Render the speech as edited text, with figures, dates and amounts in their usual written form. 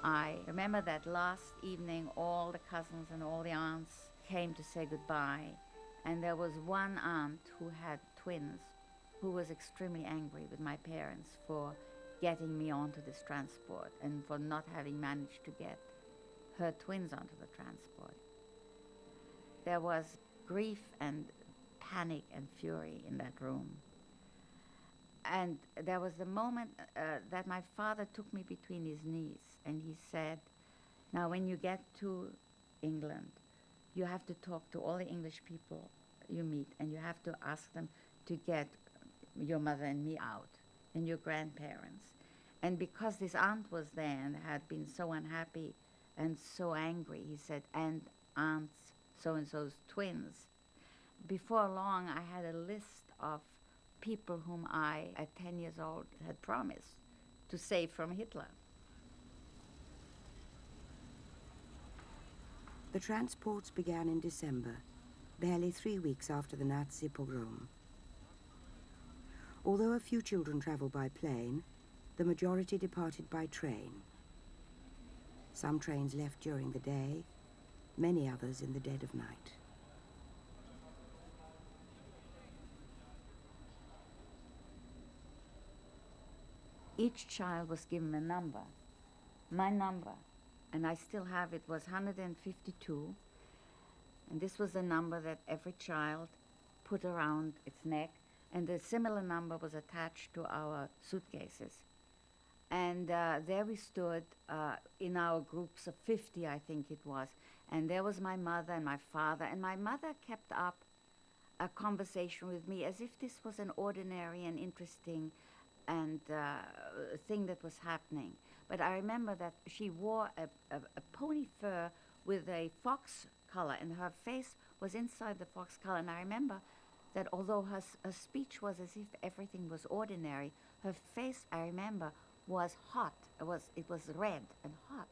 I remember that last evening all the cousins and all the aunts came to say goodbye, and there was one aunt who had twins who was extremely angry with my parents for getting me onto this transport and for not having managed to get her twins onto the transport. There was grief and panic and fury in that room. And there was the moment that my father took me between his knees and he said, now when you get to England, you have to talk to all the English people you meet and you have to ask them to get your mother and me out and your grandparents. And because this aunt was there and had been so unhappy and so angry, he said, and aunts so-and-so's twins. Before long, I had a list of people whom I, at 10 years old, had promised to save from Hitler. The transports began in December, barely 3 weeks after the Nazi pogrom. Although a few children travelled by plane, the majority departed by train. Some trains left during the day, many others in the dead of night. Each child was given a number. My number, and I still have it, was 152. And this was the number that every child put around its neck. And a similar number was attached to our suitcases. And there we stood in our groups of 50, I think it was. And there was my mother and my father. And my mother kept up a conversation with me as if this was an ordinary and interesting and thing that was happening. But I remember that she wore a pony fur with a fox collar, and her face was inside the fox collar. And I remember that although her speech was as if everything was ordinary, her face, I remember, was hot. It was red and hot.